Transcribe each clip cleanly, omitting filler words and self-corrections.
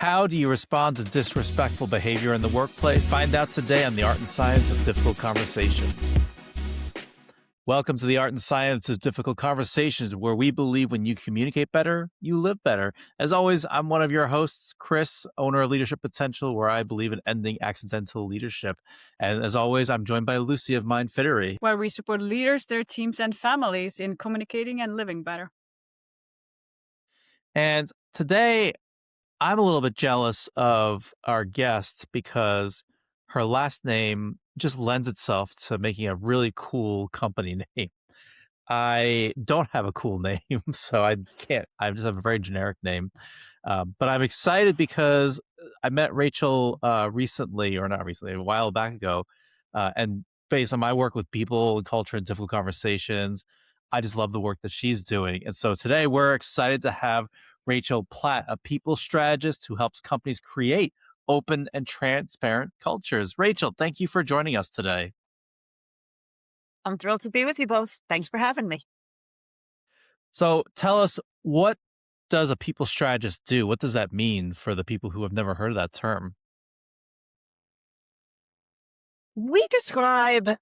How do you respond to disrespectful behavior in the workplace? Find out today on the Art and Science of Difficult Conversations. Welcome to the Art and Science of Difficult Conversations, where we believe when you communicate better, you live better. As always, I'm one of your hosts, Chris, owner of Leadership Potential, where I believe in ending accidental leadership. And as always, I'm joined by Lucy of Mindfittery, where we support leaders, their teams, and families in communicating and living better. And today, I'm a little bit jealous of our guest because her last name just lends itself to making a really cool company name. I don't have a cool name, so I can't. I just have a very generic name. But I'm excited because I met Rachel recently, or not recently, a while back ago. And based on my work with people and culture and difficult conversations, I just love the work that she's doing. And so today we're excited to have Rachel Platt, a people strategist who helps companies create open and transparent cultures. Rachel, thank you for joining us today. I'm thrilled to be with you both. Thanks for having me. So tell us, what does a people strategist do? What does that mean for the people who have never heard of that term? We describe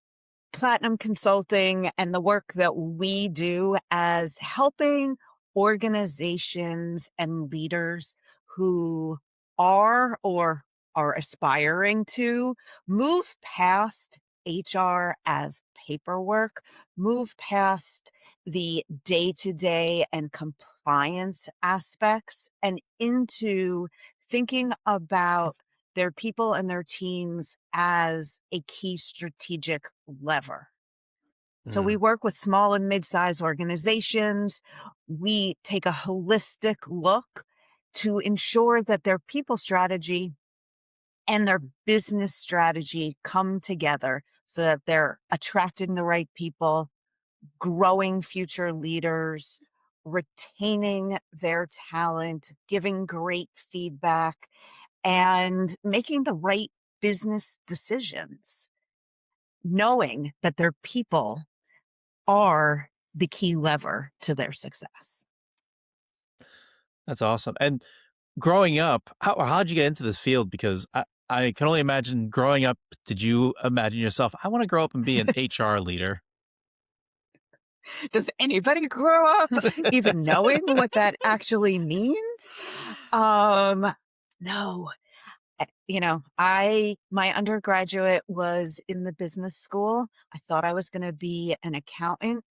Platinum Consulting and the work that we do as helping organizations and leaders who are or are aspiring to move past HR as paperwork, move past the day-to-day and compliance aspects and into thinking about their people and their teams as a key strategic lever. So we work with small and mid-sized organizations. We take a holistic look to ensure that their people strategy and their business strategy come together so that they're attracting the right people, growing future leaders, retaining their talent, giving great feedback, and making the right business decisions, knowing that their people are the key lever to their success. That's awesome. And growing up, how did you get into this field? Because I can only imagine growing up, did you imagine yourself, I want to grow up and be an HR leader? Does anybody grow up even knowing what that actually means? No. My undergraduate was in the business school. I thought I was going to be an accountant.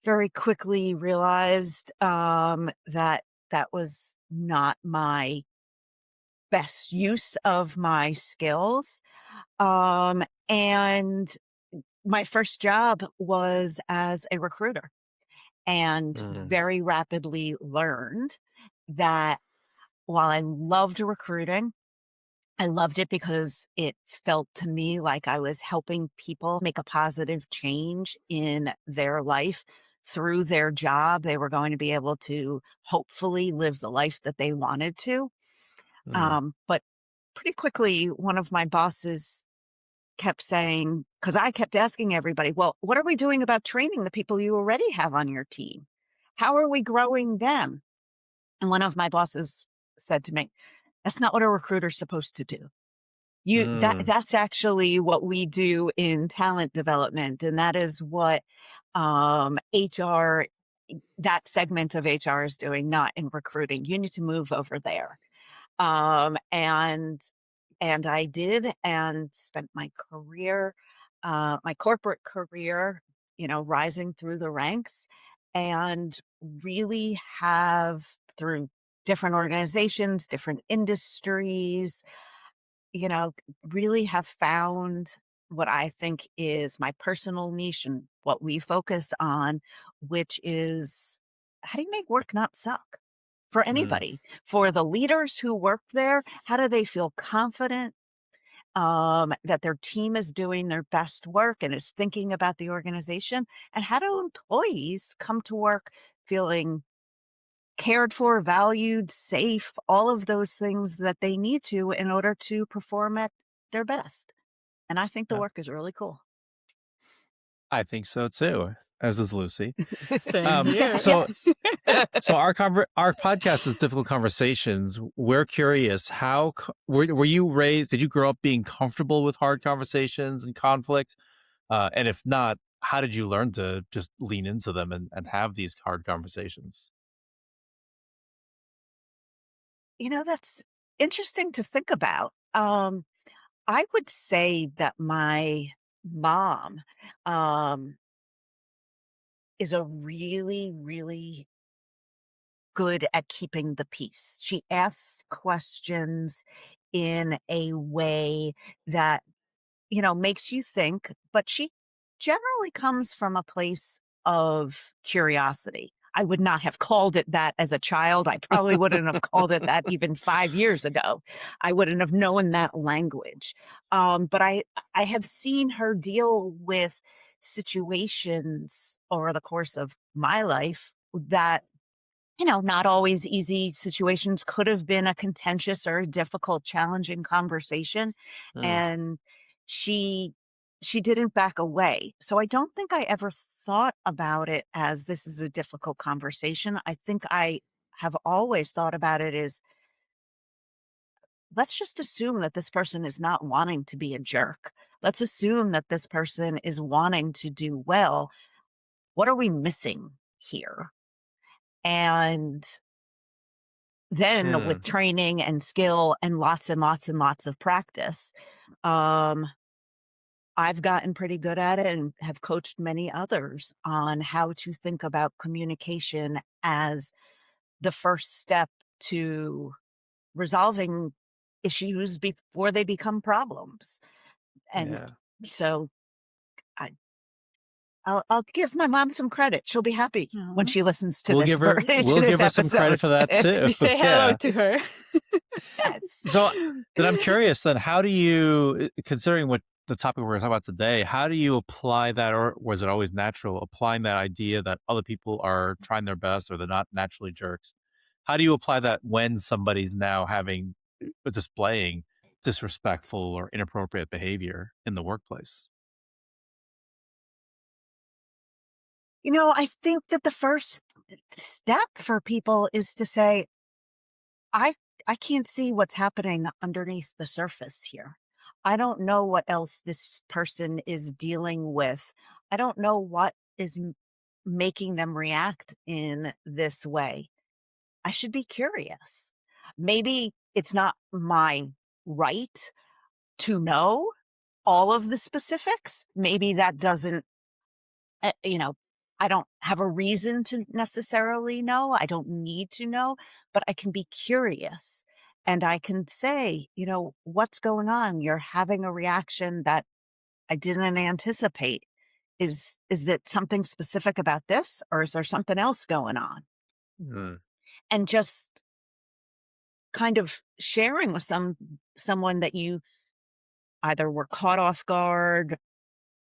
Very quickly realized that was not my best use of my skills. And my first job was as a recruiter, and very rapidly learned that while I loved recruiting, I loved it because it felt to me like I was helping people make a positive change in their life through their job. They were going to be able to hopefully live the life that they wanted to. But pretty quickly, one of my bosses kept saying, because I kept asking everybody, well, what are we doing about training the people you already have on your team? How are we growing them? And one of my bosses said to me, that's not what a recruiter's supposed to do. That's actually what we do in talent development. And that is what HR, that segment of HR is doing, not in recruiting. You need to move over there. And I did, and spent my career, my corporate career, rising through the ranks, and really have, through different organizations, different industries, really have found what I think is my personal niche and what we focus on, which is how do you make work not suck for anybody? For the leaders who work there, how do they feel confident that their team is doing their best work and is thinking about the organization? And how do employees come to work feeling cared for, valued, safe, all of those things that they need to in order to perform at their best? And I think the Yeah, work is really cool. I think so too. as is Lucy. Same here. So Yes. so our podcast is Difficult Conversations. We're curious, were you raised? Did you grow up being comfortable with hard conversations and conflict? And if not, how did you learn to just lean into them and have these hard conversations? That's interesting to think about. I would say that my mom um, is a really, really good at keeping the peace. She asks questions in a way that makes you think, but she generally comes from a place of curiosity. I would not have called it that as a child. I probably wouldn't have called it that even 5 years ago. I wouldn't have known that language. But I have seen her deal with situations over the course of my life that not always easy situations, could have been a contentious or a difficult, challenging conversation. Mm, And she she didn't back away. So I don't think I ever thought about it as this is a difficult conversation. I think I have always thought about it as let's just assume that this person is not wanting to be a jerk. Let's assume that this person is wanting to do well. What are we missing here? And then with mm, training and skill and lots and lots and lots of practice, um, I've gotten pretty good at it and have coached many others on how to think about communication as the first step to resolving issues before they become problems. And yeah. so I, I'll give my mom some credit. She'll be happy when Aw. she listens to We'll this give her to we'll this give her some credit episode. for that too. We say hello Yeah. to her. Yes. So then I'm curious then, how do you, considering what the topic we're talking about today, how do you apply that, or was it always natural, applying that idea that other people are trying their best or they're not naturally jerks? How do you apply that when somebody's now displaying disrespectful or inappropriate behavior in the workplace? I think that the first step for people is to say, I I can't see what's happening underneath the surface here. I don't know what else this person is dealing with. I don't know what is making them react in this way. I should be curious. Maybe it's not my right to know all of the specifics. Maybe that doesn't uh, you know, I don't have a reason to necessarily know. I don't need to know, but I can be curious and I can say, what's going on? You're having a reaction that I didn't anticipate. Is that something specific about this or is there something else going on? Mm, And just kind of sharing with someone that you either were caught off guard,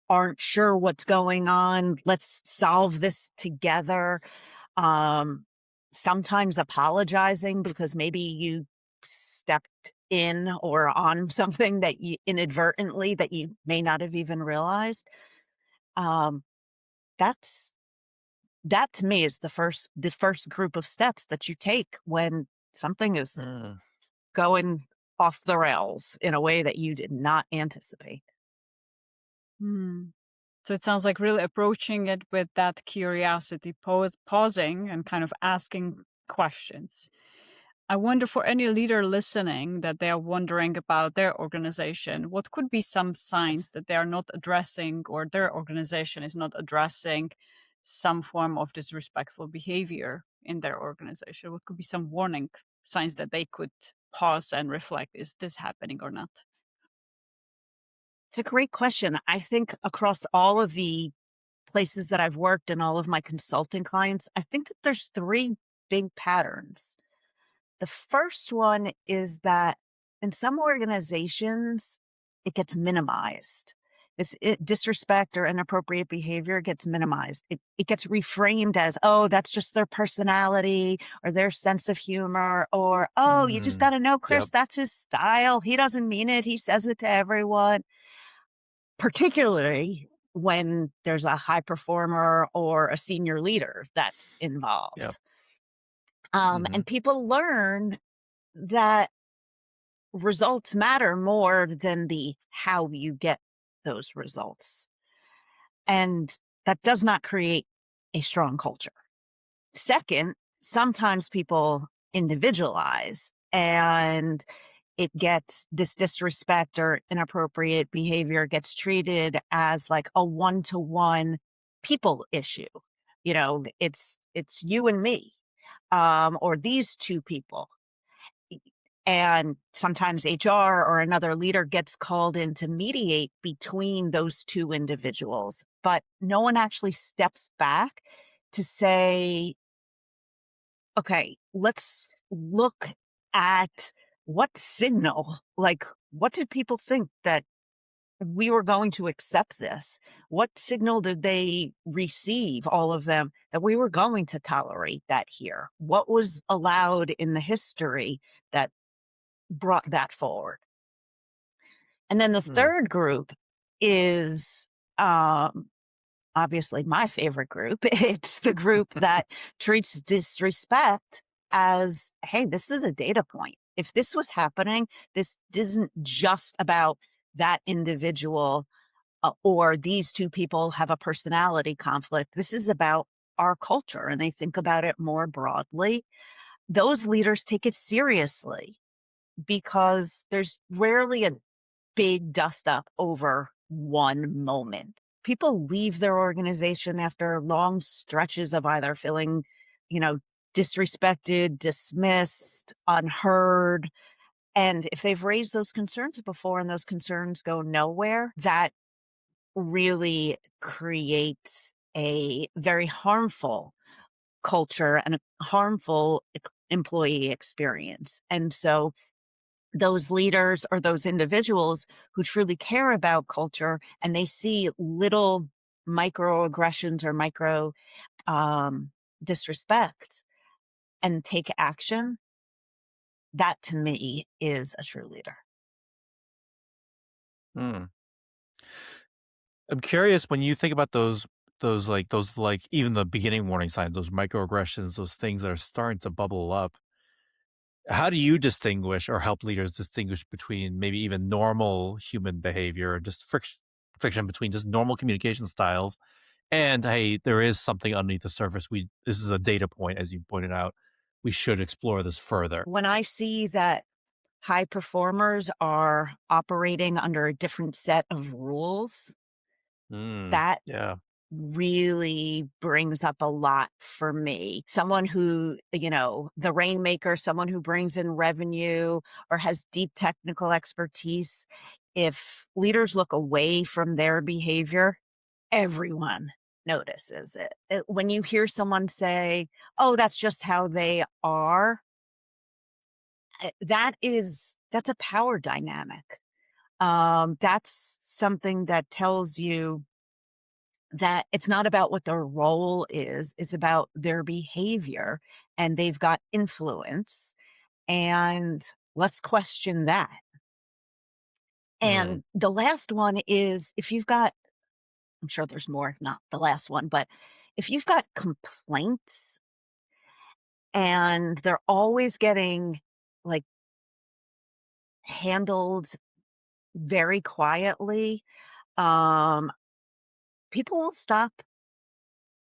aren't sure what's going on, let's solve this together. um, Sometimes apologizing because maybe you stepped in or on something that you inadvertently that you may not have even realized. Um, that's that to me is the first group of steps that you take when something is mm, going off the rails in a way that you did not anticipate. Hmm. So it sounds like really approaching it with that curiosity, pausing and kind of asking questions. I wonder for any leader listening that they are wondering about their organization, what could be some signs that they are not addressing or their organization is not addressing some form of disrespectful behavior in their organization? What could be some warning signs that they could pause and reflect? Is this happening or not? It's a great question. I think across all of the places that I've worked and all of my consulting clients, I think that there's three big patterns. The first one is that in some organizations, it gets minimized. Disrespect or inappropriate behavior gets minimized. It gets reframed as, oh, that's just their personality or their sense of humor, or, oh, you just mm. got to know, Yep. Chris, that's his style. He doesn't mean it. He says it to everyone. Particularly when there's a high performer or a senior leader that's Yep. involved. Mhm. And people learn that results matter more than the how you get those results. And that does not create a strong culture. Second, sometimes people individualize and it gets this disrespect or inappropriate behavior gets treated as like a one-to-one people issue. It's you and me, or these two people. And sometimes HR or another leader gets called in to mediate between those two individuals, but no one actually steps back to say, okay, let's look at what signal, like, what did people think that we were going to accept this? What signal did they receive, all of them, that we were going to tolerate that here? What was allowed in the history that brought that forward? And then the Mm. third group is obviously my favorite group. It's the group that treats disrespect as, hey, this is a data point. If this was happening, this isn't just about that individual or these two people have a personality conflict. This is about our culture, and they think about it more broadly. Those leaders take it seriously because there's rarely a big dust up over one moment. People leave their organization after long stretches of either feeling, you know, disrespected, dismissed, unheard. And if they've raised those concerns before and those concerns go nowhere, that really creates a very harmful culture and a harmful employee experience. And so those leaders or those individuals who truly care about culture and they see little microaggressions or micro um, disrespect and take action, that to me is a true leader. Mm. I'm curious when you think about those even the beginning warning signs, those microaggressions, those things that are starting to bubble up. How do you distinguish or help leaders distinguish between maybe even normal human behavior, just friction between just normal communication styles and hey, there is something underneath the surface. This is a data point, as you pointed out. We should explore this further. When I see that high performers are operating under a different set of rules, Mm, that yeah. really brings up a lot for me. Someone who, the rainmaker, someone who brings in revenue or has deep technical expertise. If leaders look away from their behavior, everyone notices it. When you hear someone say, oh, that's just how they are, that's a power dynamic. That's something that tells you that it's not about what their role is, it's about their behavior, and they've got influence, and let's question that. Mm, And the last one is if you've got, I'm sure there's more, not the last one, but if you've got complaints and they're always getting like handled very quietly, um, people will stop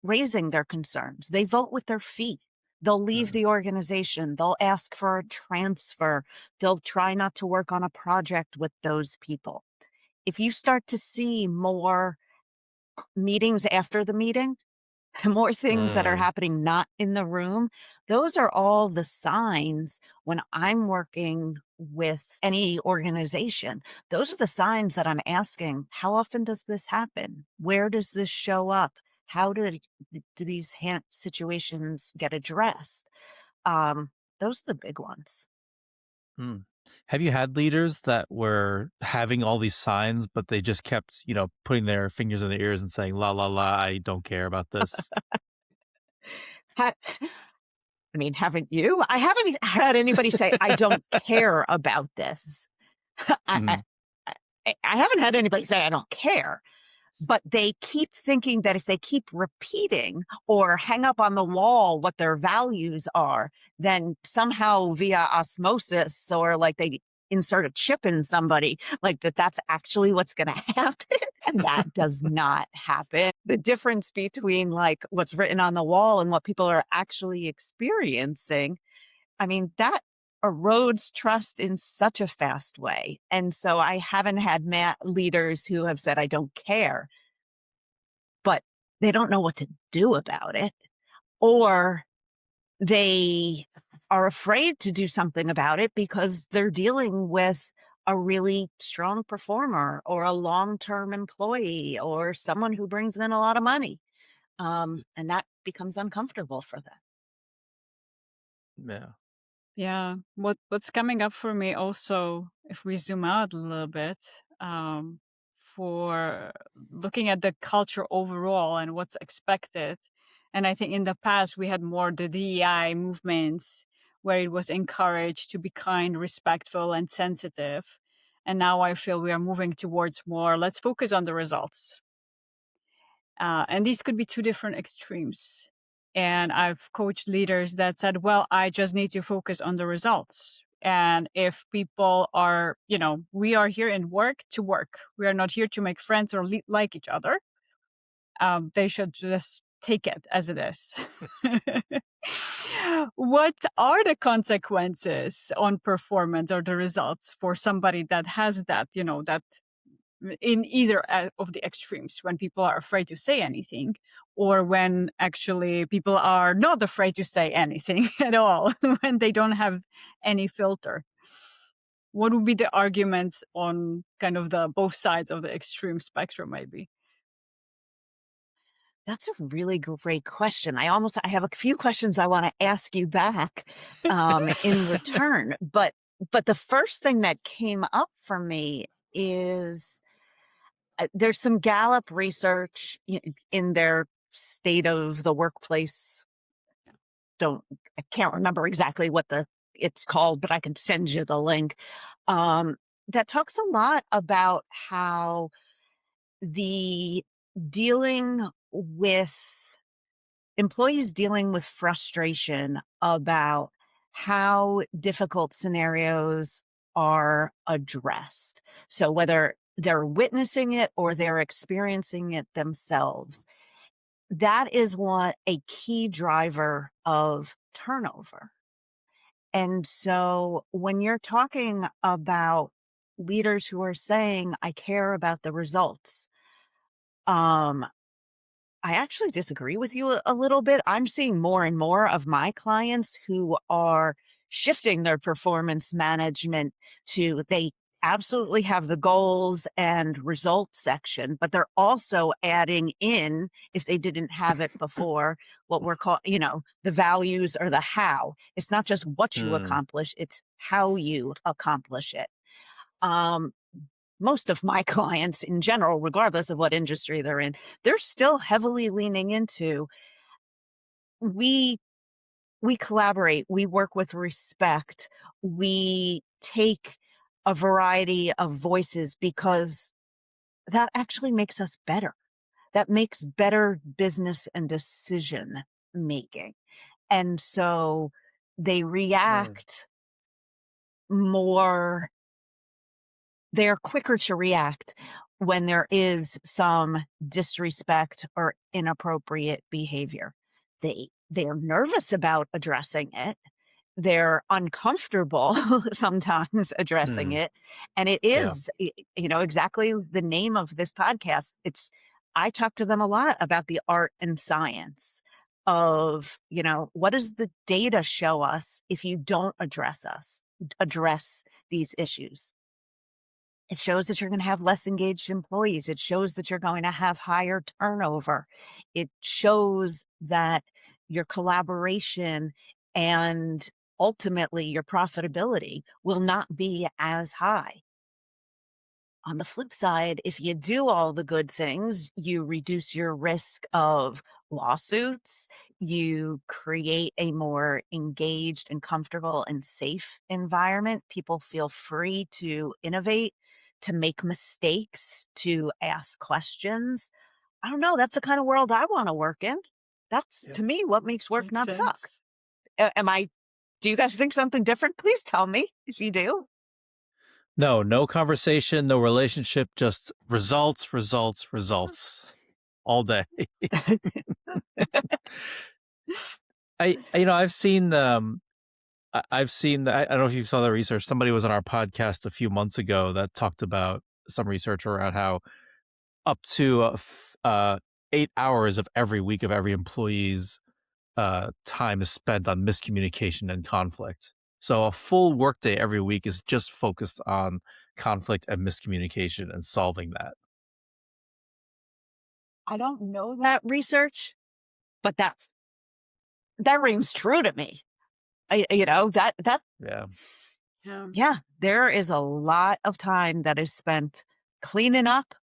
raising their concerns. They vote with their feet. They'll leave mm, the organization. They'll ask for a transfer. They'll try not to work on a project with those people. If you start to see more meetings after the meeting, more things that are mm, happening not in the room, those are all the signs when I'm working with any organization. Those are the signs that I'm asking, how often does this happen? Where does this show up? How do these situations get addressed? Um, those are the big ones. mm. Have you had leaders that were having all these signs, but they just kept, putting their fingers in their ears and saying, la, la, la, I don't care about this? Ha- I mean, haven't you? I haven't had anybody say, I don't care about this. I, I, Mm, I haven't had anybody say, I don't care. but they keep thinking that if they keep repeating or hang up on the wall what their values are, then somehow via osmosis, or like they insert a chip in somebody, like that's actually what's going to happen. And that does not happen. The difference between like what's written on the wall and what people are actually experiencing, I mean, that erodes trust in such a fast way. And so I haven't had leaders who have said, I don't care, but they don't know what to do about it, or they are afraid to do something about it because they're dealing with a really strong performer or a long-term employee or someone who brings in a lot of money. And that becomes uncomfortable for them. Yeah. Yeah. What's coming up for me also, if we zoom out a little bit, for looking at the culture overall and what's expected. And I think in the past we had more the DEI movements where it was encouraged to be kind, respectful, and sensitive. And now I feel we are moving towards more, let's focus on the results. And these could be two different extremes. And I've coached leaders that said, well, I just need to focus on the results. And if people are, we are here in work to work. We are not here to make friends or like each other. They should just take it as it is. What are the consequences on performance or the results for somebody that has that, that in either of the extremes, when people are afraid to say anything or when actually people are not afraid to say anything at all, when they don't have any filter? What would be the arguments on kind of the both sides of the extreme spectrum, maybe? That's a really great question. I have a few questions I want to ask you back in return, but the first thing that came up for me is there's some Gallup research in their state of the workplace. Don't I can't remember exactly what it's called, but I can send you the link. Um, that talks a lot about how the dealing with employees dealing with frustration about how difficult scenarios are addressed. So whether they're witnessing it or they're experiencing it themselves, that is a key driver of turnover. And so when you're talking about leaders who are saying, I care about the results, um, I actually disagree with you a little bit. I'm seeing more and more of my clients who are shifting their performance management to they absolutely have the goals and results section, but they're also adding in, if they didn't have it before, what we're called, the values or the how. It's not just what you Mm. accomplish, it's how you accomplish it. Um, Most of my clients in general, regardless of what industry they're in, they're still heavily leaning into we we collaborate, we work with respect, we take a variety of voices because that actually makes us better. That makes better business and decision making. And so they Mm. react more they're quicker to react when there is some disrespect or inappropriate behavior. They're nervous about addressing it. They're uncomfortable sometimes addressing Mm. it. And it Yeah. is, exactly the name of this podcast. I talk to them a lot about the art and science of, what does the data show us if you don't address these issues? It shows that you're going to have less engaged employees. It shows that you're going to have higher turnover. It shows that your collaboration and ultimately your profitability will not be as high. On the flip side, if you do all the good things, you reduce your risk of lawsuits, you create a more engaged and comfortable and safe environment. People feel free to innovate, to make mistakes, to ask questions. I don't know, that's the kind of world I wanna work in. That's, Yep. to me, what makes work Makes not suck. sense. Am I do you guys think something different? Please tell me if you do. No, no conversation, no relationship, just results, results, results all day. I've seen I've seen I don't know if you saw the research. Somebody was on our podcast a few months ago that talked about some research around how up to 8 hours of every week of every employee's time is spent on miscommunication and conflict. So a full workday every week is just focused on conflict and miscommunication and solving that. I don't know that research, but that rings true to me. That Yeah. Yeah. yeah, there is a lot of time that is spent cleaning up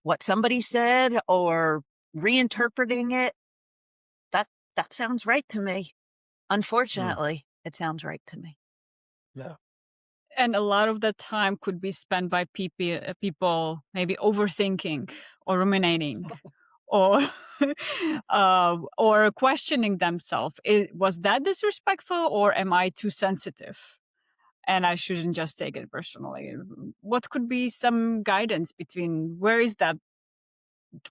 what somebody said or reinterpreting it. That that sounds right to me. Mm. Unfortunately, it sounds right to me. Yeah. And a lot of the time could be spent by people maybe overthinking or ruminating or or questioning themselves. Was that disrespectful or am I too sensitive? And I shouldn't just take it personally. What could be some guidance between where is that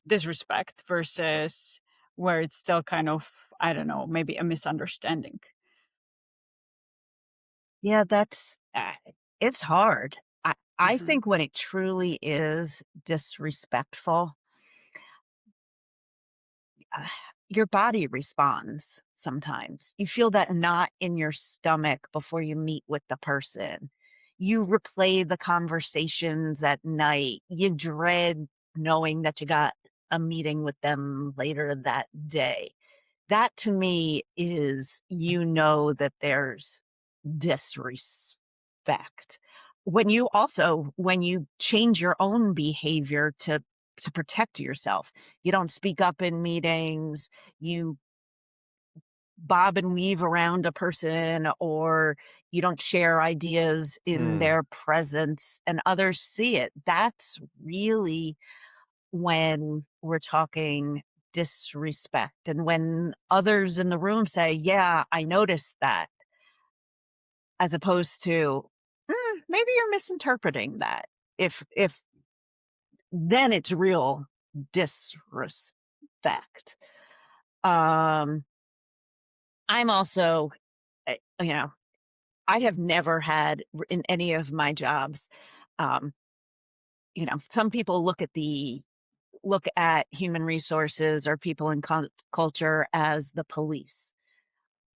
disrespect versus where it's still kind of, I don't know, maybe a misunderstanding? Yeah, it's hard. I Mhm. think when it truly is disrespectful, uh, your body responds sometimes. You feel that knot in your stomach before you meet with the person. You replay the conversations at night. You dread knowing that you got a meeting with them later that day. That to me is, that there's disrespect. When you change your own behavior to protect yourself, you don't speak up in meetings, you bob and weave around a person, or you don't share ideas in Mm. their presence and others see it. That's really when we're talking disrespect. And when others in the room say, "Yeah, I noticed that," as opposed to, maybe you're misinterpreting that. If then it's real disrespect. Um, I'm also, you know, I have never had in any of my jobs, um, some people look at human resources or people in culture as the police.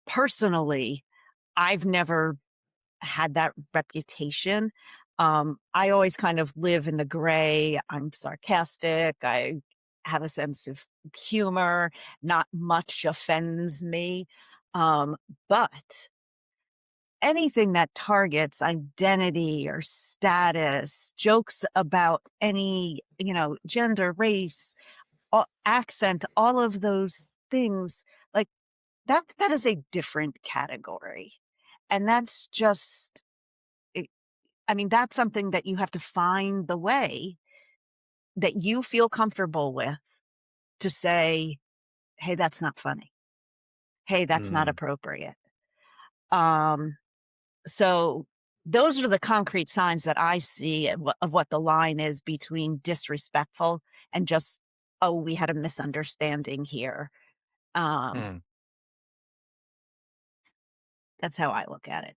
Personally, I've never had that reputation. I always kind of live in the gray. I'm sarcastic. I have a sense of humor. Not much offends me. Um, but anything that targets identity or status, jokes about any, gender, race, accent, all of those things, like that is a different category. And that's just I mean, that's something that you have to find the way that you feel comfortable with to say, "Hey, that's not funny. Hey, that's not Mm. appropriate." Um, so those are the concrete signs that I see of what the line is between disrespectful and just, "Oh, we had a misunderstanding here." Um, Mm. that's how I look at it.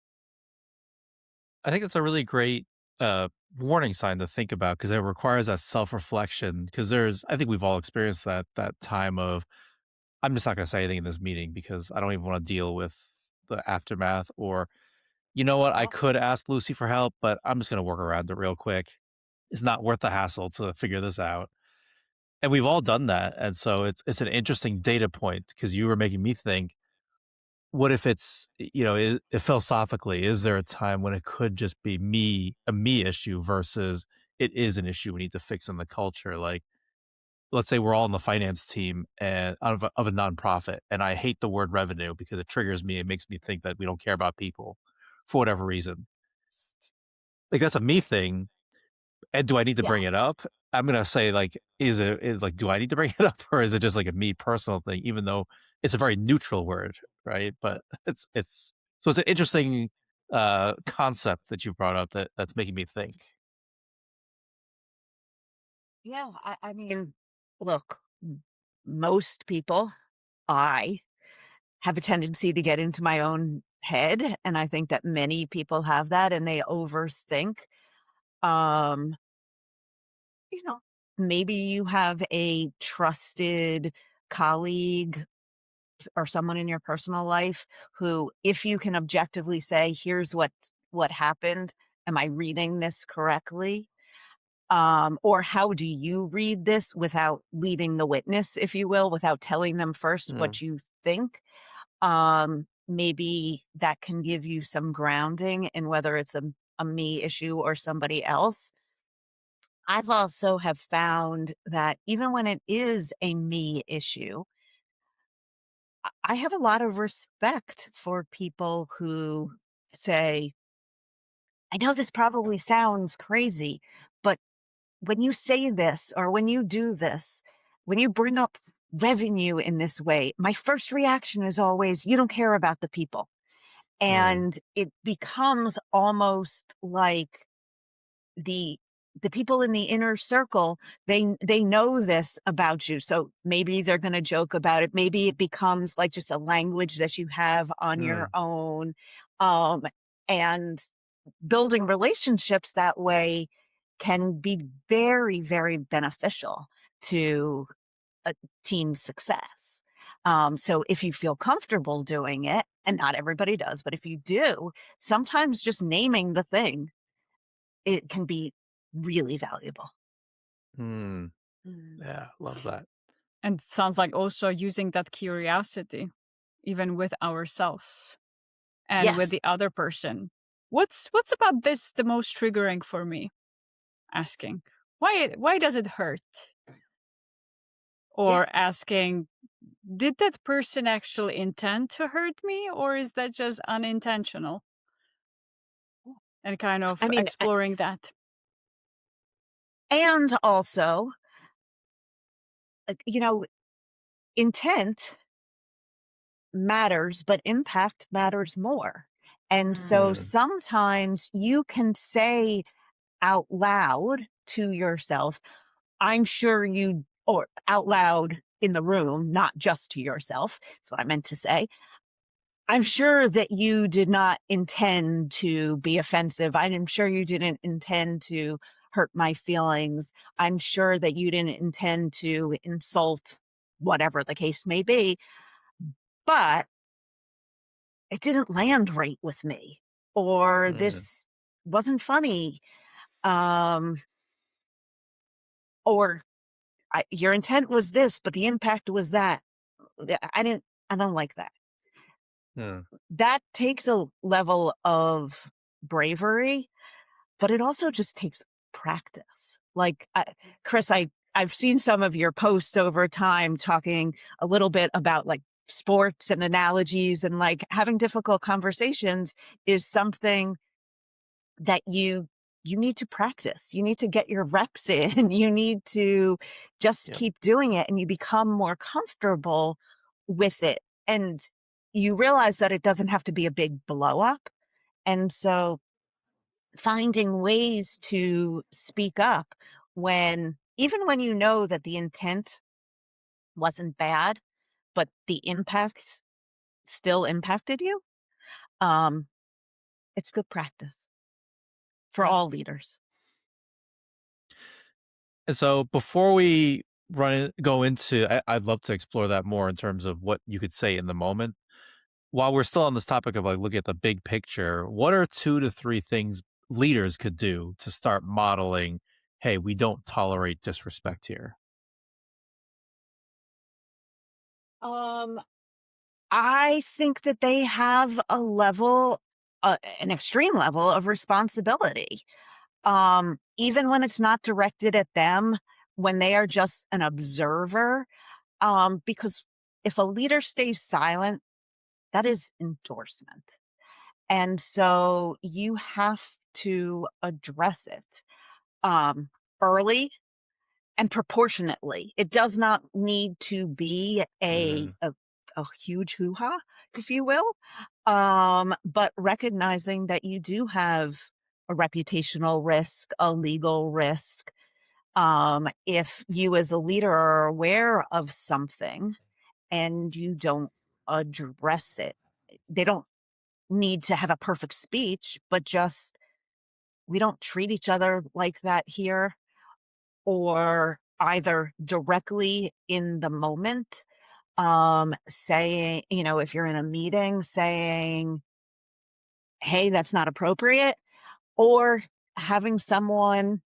I think it's a really great uh, warning sign to think about because it requires that self reflection. Because I think we've all experienced that time of I'm just not going to say anything in this meeting because I don't even want to deal with the aftermath. Or you know what, I Oh, could ask Lucy for help, but I'm just going to work around it real quick. It's not worth the hassle to figure this out. And we've all done that, and so it's an interesting data point because you were making me think what if it's philosophically, is there a time when it could just be a me issue versus it is an issue we need to fix in the culture? Like, let's say we're all on the finance team and of a nonprofit, and I hate the word revenue because it triggers me. It makes me think that we don't care about people for whatever reason. Like that's a me thing, And do I need to Yeah. bring it up? I'm gonna say, like, is like, do I need to bring it up, or is it just like a me personal thing, even though it's a very neutral word, right? But it's so it's an interesting concept that you brought up that's making me think. Yeah. I mean, look, most people, I have a tendency to get into my own head. And I think that many people have that and they overthink. Um, you know, maybe you have a trusted colleague or someone in your personal life who, if you can objectively say, here's what happened, am I reading this correctly? Or how do you read this without leading the witness, if you will, without telling them first Mm, what you think? Maybe that can give you some grounding in whether it's a me issue or somebody else. I've also have found that even when it is a me issue, I have a lot of respect for people who say, I know this probably sounds crazy, but when you say this or when you do this, when you bring up revenue in this way, my first reaction is always, you don't care about the people. mm, And it becomes almost like the the people in the inner circle, they know this about you, so maybe they're going to joke about it, maybe it becomes like just a language that you have on your mm, own. um and building relationships that way can be very, very beneficial to a team's success. So if you feel comfortable doing it, and not everybody does, but if you do, sometimes just naming the thing, it can be really valuable. mm. Mm. Yeah, love that. And sounds like also using that curiosity, even with ourselves and with Yes. the other person. What's about this the most triggering for me? Asking. Why does it hurt? Yeah. Or asking, did that person actually intend to hurt me or is that just unintentional? And kind I of mean, exploring that. and also, you know, intent matters, but impact matters more. And so Mm, sometimes you can say out loud to yourself, I'm sure you, or out loud in the room, not just to yourself. That's what I meant to say. I'm sure that you did not intend to be offensive. I'm sure you didn't intend to hurt my feelings. I'm sure that you didn't intend to insult whatever the case may be, but it didn't land right with me, or mm, this wasn't funny, um, or your intent was this, but the impact was that. I don't like that. mm. That takes a level of bravery, but it also just takes practice. Like, Chris, I've seen some of your posts over time talking a little bit about like sports and analogies, and like having difficult conversations is something that you need to practice. You need to get your reps in. You need to just Yep. keep doing it and you become more comfortable with it. And you realize that it doesn't have to be a big blow up. And so finding ways to speak up when, even when you know that the intent wasn't bad, but the impact still impacted you, um, it's good practice for all leaders. And so before we go into, I'd love to explore that more in terms of what you could say in the moment. While we're still on this topic of like looking at the big picture, what are 2 to 3 things leaders could do to start modeling, hey, we don't tolerate disrespect here? Um, I think that they have a level, an extreme level of responsibility. Even when it's not directed at them, when they are just an observer, because if a leader stays silent, that is endorsement. And so you have to address it. early and proportionately. It does not need to be a huge hoo-ha, if you will. But recognizing that you do have a reputational risk, a legal risk. If you as a leader are aware of something and you don't address it, they don't need to have a perfect speech, but just we don't treat each other like that here, or either directly in the moment, saying, if you're in a meeting saying, hey, that's not appropriate, or having someone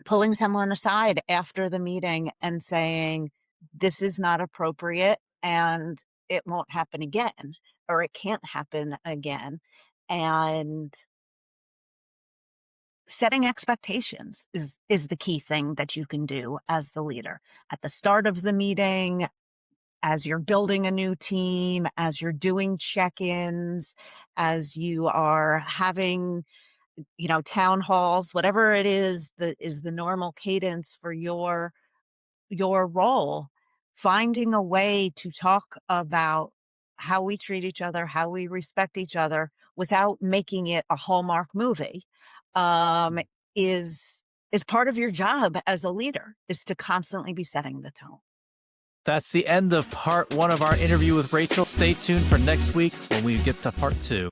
pulling someone aside after the meeting and saying, this is not appropriate and it won't happen again, or it can't happen again. And setting expectations is the key thing that you can do as the leader at the start of the meeting, as you're building a new team, as you're doing check-ins, as you are having town halls, whatever it is that is the normal cadence for your role. Finding a way to talk about how we treat each other, how we respect each other without making it a Hallmark movie, is part of your job as a leader, is to constantly be setting the tone. That's the end of part 1 of our interview with Rachel. Stay tuned for next week when we get to part 2.